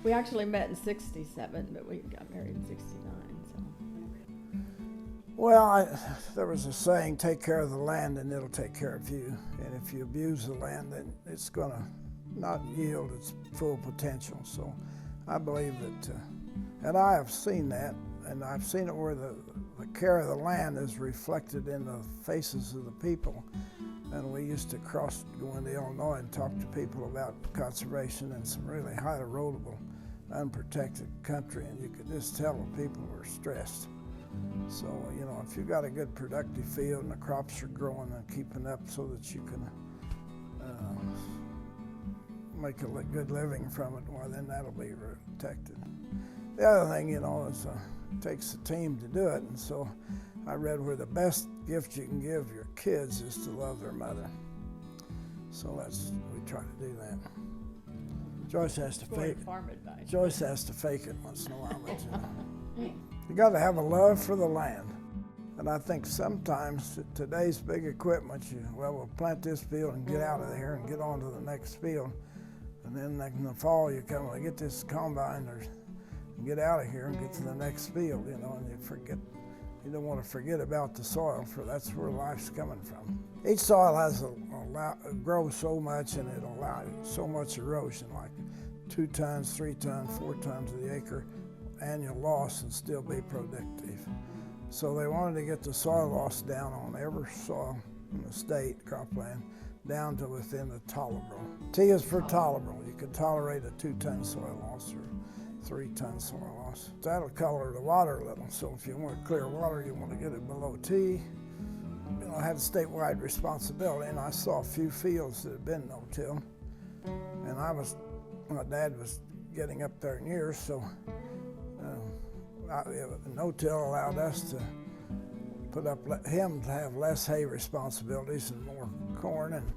We actually met in '67, but we got married in '69, so. Well, there was a saying, take care of the land and it'll take care of you. And if you abuse the land, then it's going to not yield its full potential. So I believe that, and I have seen that, and I've seen it where the care of the land is reflected in the faces of the people. And we used to go into Illinois and talk to people about conservation in some really highly erodible, unprotected country, and you could just tell the people were stressed. So, you know, if you've got a good productive field and the crops are growing and keeping up so that you can make a good living from it, well, then that'll be protected. The other thing, you know, is it takes a team to do it, and so I read where the best gift you can give your kids is to love their mother. So we try to do that. Joyce has to fake it. Joyce has to fake it once in a while, but you got to have a love for the land. And I think sometimes today's big equipment, we'll plant this field and get out of there and get on to the next field. And then in the fall you come and get this combine and get out of here and get to the next field, you know, and you don't want to forget about the soil, for that's where life's coming from. Each soil has grows so much, and it allows so much erosion, like 2 tons, 3 tons, 4 tons of the acre annual loss and still be productive. So they wanted to get the soil loss down on every soil in the state, cropland, down to within the tolerable. T is for tolerable. You can tolerate a 2-ton soil loss or 3-ton soil loss. That'll color the water a little. So if you want clear water, you want to get it below T. You know, I had a statewide responsibility, and I saw a few fields that had been no-till. And my dad was getting up there in years, so no-till allowed us to him to have less hay responsibilities and more corn, and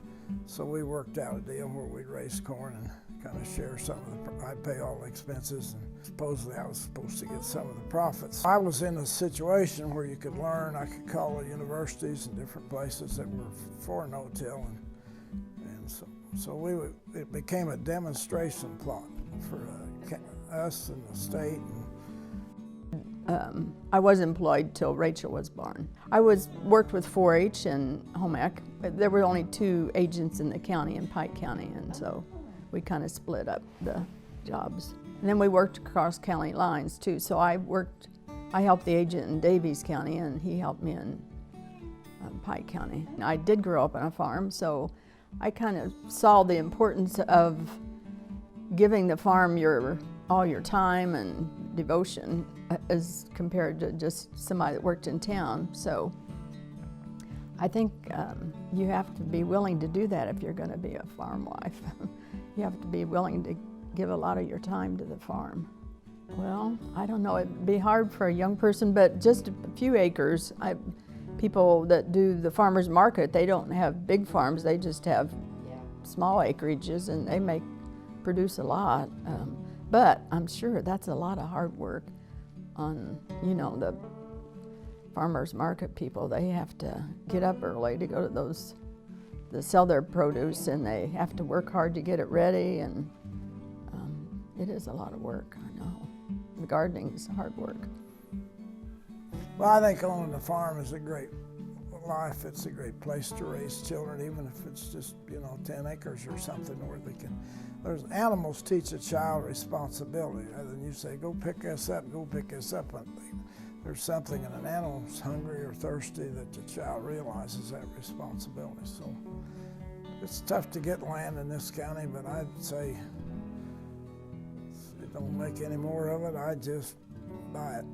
so we worked out a deal where we'd raise corn and kind of share some of I'd pay all the expenses, and supposedly I was supposed to get some of the profits. I was in a situation where you could learn. I could call the universities and different places that were for no-till, and so it became a demonstration plot for us and the state. I was employed till Rachel was born. I worked with 4-H and home ec. There were only 2 agents in the county, in Pike County, and so we kind of split up the jobs. And then we worked across county lines too. So I helped the agent in Davies County, and he helped me in Pike County. I did grow up on a farm, so I kind of saw the importance of giving the farm all your time and devotion as compared to just somebody that worked in town. So I think you have to be willing to do that if you're going to be a farm wife. You have to be willing to give a lot of your time to the farm. Well, I don't know, it'd be hard for a young person, but just a few acres. People that do the farmers market, they don't have big farms, they just have small acreages, and they produce a lot. But I'm sure that's a lot of hard work on, you know, the farmers market people. They have to get up early to go to those that sell their produce, and they have to work hard to get it ready, and it is a lot of work, I know. The gardening is hard work. Well, I think owning a farm is a great life. It's a great place to raise children, even if it's just, 10 acres or something where they can. There's animals teach a child responsibility. Rather than you say, go pick this up, go pick this up. There's something in an animal's hungry or thirsty that the child realizes that responsibility. So it's tough to get land in this county, but I'd say if you don't make any more of it, I'd just buy it.